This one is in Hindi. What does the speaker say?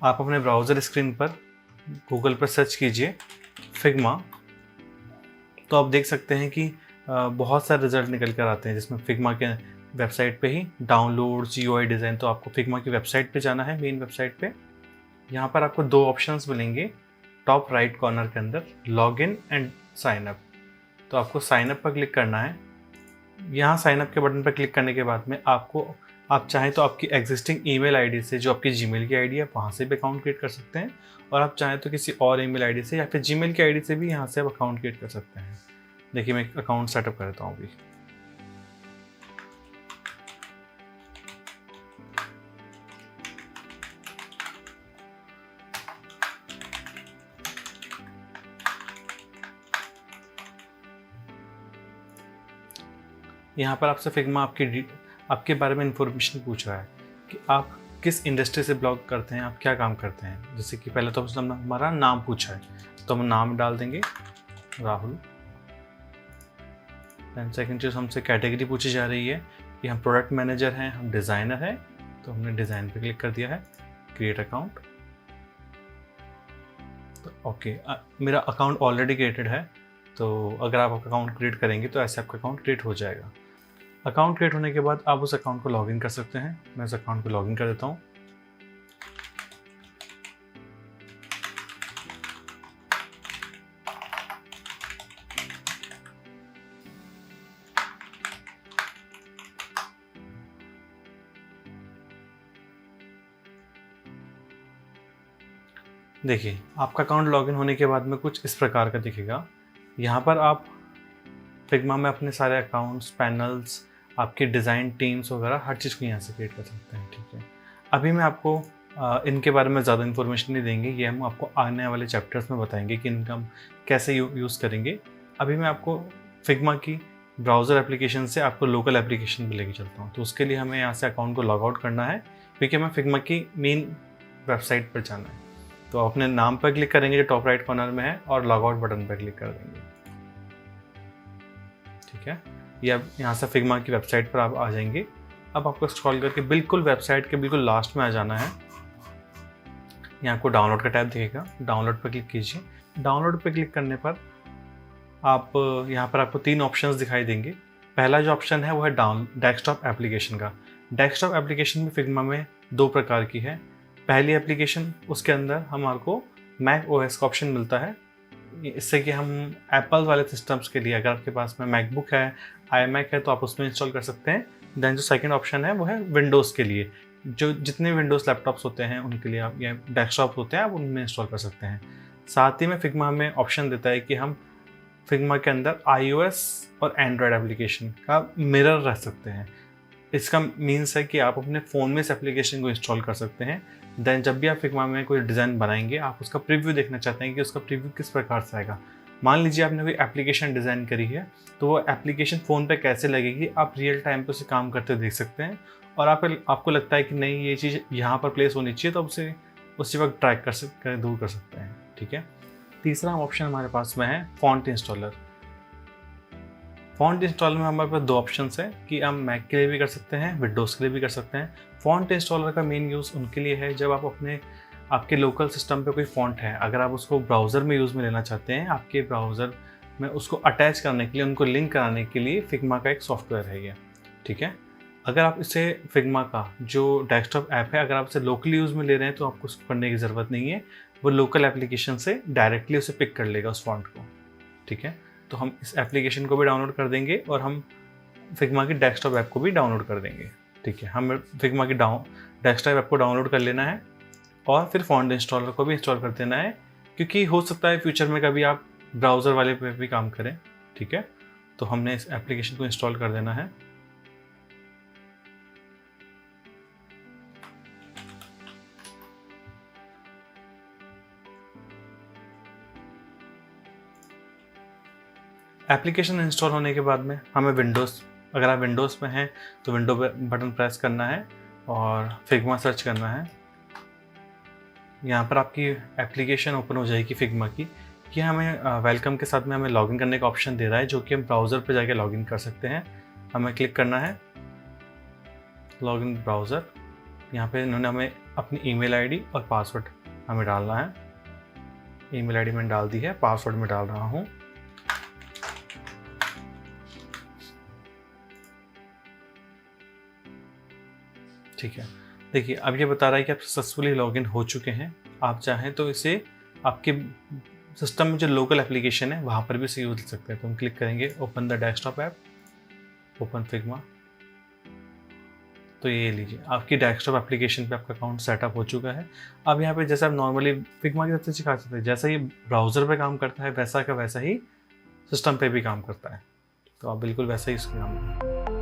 आप अपने ब्राउज़र स्क्रीन पर गूगल पर सर्च कीजिए फिग्मा, तो आप देख सकते हैं कि बहुत सारे रिज़ल्ट निकल कर आते हैं, जिसमें फिग्मा के वेबसाइट पे ही डाउनलोड GUI डिज़ाइन। तो आपको फिग्मा की वेबसाइट पे जाना है, मेन वेबसाइट पे। यहाँ पर आपको 2 ऑप्शंस मिलेंगे टॉप राइट कॉर्नर के अंदर, लॉगिन एंड साइन अप। तो आपको साइन अप पर क्लिक करना है। यहाँ साइन अप के बटन पर क्लिक करने के बाद में आप चाहें तो आपकी एग्जिस्टिंग ईमेल आईडी से, जो आपकी जीमेल की आईडी है, वहाँ से भी अकाउंट क्रिएट कर सकते हैं। और आप चाहें तो किसी और ईमेल आईडी से या फिर जीमेल की आईडी से भी यहाँ से आप अकाउंट क्रिएट कर सकते हैं। देखिए, मैं एक अकाउंट सेटअप करता हूँ अभी। यहाँ पर आपसे फिग्मा आपके बारे में इंफॉर्मेशन पूछ रहा है कि आप किस इंडस्ट्री से ब्लॉग करते हैं, आप क्या काम करते हैं। जैसे कि पहले तो उसने हमारा नाम पूछा है, तो हम नाम डाल देंगे राहुल। दैन सेकेंड चीज़ हमसे कैटेगरी पूछी जा रही है कि हम प्रोडक्ट मैनेजर हैं, हम डिज़ाइनर हैं, तो हमने डिज़ाइन पे क्लिक कर दिया है, क्रिएट अकाउंट। तो ओके, मेरा अकाउंट ऑलरेडी क्रिएटेड है, तो अगर आप अकाउंट क्रिएट करेंगे तो ऐसे आपका अकाउंट क्रिएट हो जाएगा। अकाउंट क्रिएट होने के बाद आप उस अकाउंट को लॉगिन कर सकते हैं। मैं उस अकाउंट को लॉगिन कर देता हूँ। देखिए, आपका अकाउंट लॉगिन होने के बाद में कुछ इस प्रकार का दिखेगा। यहाँ पर आप फिग्मा में अपने सारे अकाउंट्स, पैनल्स, आपकी डिज़ाइन टीम्स वगैरह हर चीज़ को यहाँ से क्रिएट कर सकते हैं। ठीक है, अभी मैं आपको इनके बारे में ज़्यादा इन्फॉर्मेशन नहीं देंगे, ये हम आपको आने वाले चैप्टर्स में बताएंगे कि इनका हम कैसे यूज़ करेंगे। अभी मैं आपको फिग्मा की ब्राउज़र एप्लीकेशन से आपको लोकल एप्लीकेशन पे लेके चलता हूँ। तो उसके लिए हमें यहाँ से अकाउंट को लॉग आउट करना है, क्योंकि हमें फिग्मा की मेन वेबसाइट पर जाना है। तो अपने नाम पर क्लिक करेंगे जो टॉप राइट कॉर्नर में है, और लॉग आउट बटन पर क्लिक कर देंगे। ठीक है, ये अब यहाँ से फिग्मा की वेबसाइट पर आप आ जाएंगे। अब आपको स्क्रॉल करके बिल्कुल वेबसाइट के बिल्कुल लास्ट में आ जाना है। यहाँ आपको डाउनलोड का टैब दिखेगा, डाउनलोड पर क्लिक कीजिए। डाउनलोड पर क्लिक करने पर यहाँ पर आपको 3 ऑप्शंस दिखाई देंगे। पहला जो ऑप्शन है वो है डेस्कटॉप एप्लीकेशन का। डेस्कटॉप एप्लीकेशन में फिग्मा में 2 प्रकार की है। पहली एप्लीकेशन, उसके अंदर हमारे को मैक OS का ऑप्शन मिलता है। इससे कि हम एप्पल वाले सिस्टम्स के लिए, अगर आपके पास में मैकबुक है, iMac है, तो आप उसमें इंस्टॉल कर सकते हैं। दैन जो सेकंड ऑप्शन है वो है विंडोज़ के लिए। जो जितने विंडोज़ लैपटॉप्स होते हैं उनके लिए आप, या डेस्कटॉप होते हैं, आप उनमें इंस्टॉल कर सकते हैं। साथ ही में फिग्मा हमें ऑप्शन देता है कि हम फिग्मा के अंदर iOS और एंड्रॉयड एप्लीकेशन का मिरर रख सकते हैं। इसका मीन्स है कि आप अपने फ़ोन में इस एप्लीकेशन को इंस्टॉल कर सकते हैं। देन जब भी आप फिग्मा में कोई डिज़ाइन बनाएंगे, आप उसका प्रीव्यू देखना चाहते हैं कि उसका प्रीव्यू किस प्रकार से आएगा। मान लीजिए आपने कोई एप्लीकेशन डिज़ाइन करी है, तो वो एप्लीकेशन फ़ोन पे कैसे लगेगी, आप रियल टाइम पे उसे काम करते देख सकते हैं। और आपको लगता है कि नहीं, ये चीज़ यहाँ पर प्लेस होनी चाहिए, तो आप उसे उसी वक्त ट्रैक दूर कर सकते हैं। ठीक है, तीसरा ऑप्शन हमारे पास में है फॉन्ट इंस्टॉलर। फॉन्ट इंस्टॉलर में हमारे पास 2 ऑप्शंस हैं कि हम मैक के लिए भी कर सकते हैं, विंडोज़ के लिए भी कर सकते हैं। फॉन्ट इंस्टॉलर का मेन यूज़ उनके लिए है जब आप आपके लोकल सिस्टम पे कोई फॉन्ट है, अगर आप उसको ब्राउज़र में यूज़ में लेना चाहते हैं, आपके ब्राउज़र में उसको अटैच करने के लिए, उनको लिंक कराने के लिए फिग्मा का एक सॉफ्टवेयर है ये। ठीक है, अगर आप इसे फिग्मा का जो डेस्कटॉप ऐप है, अगर आप इसे लोकली यूज़ में ले रहे हैं, तो आपको उसको करने की ज़रूरत नहीं है। वो लोकल एप्लीकेशन से डायरेक्टली उसे पिक कर लेगा, उस फॉन्ट को। ठीक है, तो हम इस एप्लीकेशन को भी डाउनलोड कर देंगे और हम फिग्मा की डेस्कटॉप ऐप को भी डाउनलोड कर देंगे। ठीक है, हम फिग्मा की डेस्कटॉप ऐप को डाउनलोड कर लेना है और फिर फॉन्ट इंस्टॉलर को भी इंस्टॉल कर देना है, क्योंकि हो सकता है फ्यूचर में कभी आप ब्राउज़र वाले पे भी काम करें। ठीक है, तो हमने इस एप्लीकेशन को इंस्टॉल कर देना है। एप्लीकेशन इंस्टॉल होने के बाद में हमें अगर आप विंडोज़ में हैं तो विंडो बटन प्रेस करना है और फिग्मा सर्च करना है। यहाँ पर आपकी एप्लीकेशन ओपन हो जाएगी फिग्मा की। ये हमें वेलकम के साथ में हमें लॉगिन करने का ऑप्शन दे रहा है, जो कि हम ब्राउज़र पे जाके लॉगिन कर सकते हैं। हमें क्लिक करना है लॉगिन ब्राउज़र, यहाँ पे इन्होंने हमें अपनी ईमेल आईडी और पासवर्ड हमें डालना है। ईमेल आईडी मैंने डाल दी है, पासवर्ड में डाल रहा हूँ। ठीक है, देखिए अब ये बता रहा है कि आप सक्सेसफुली लॉगिन हो चुके हैं। आप चाहें तो इसे आपके सिस्टम में जो लोकल एप्लीकेशन है वहाँ पर भी इसे यूज कर सकते हैं। तो हम क्लिक करेंगे open the desktop app, open Figma. तो ये लीजिए आपकी डेस्कटॉप एप्लीकेशन पे आपका अकाउंट सेटअप हो चुका है। अब यहाँ पे जैसे आप नॉर्मली फिग्मा की सबसे अच्छी खासियत है, जैसा ये ब्राउज़र पे काम करता है वैसा का वैसा ही सिस्टम पे भी काम करता है। तो आप बिल्कुल वैसा ही इसका काम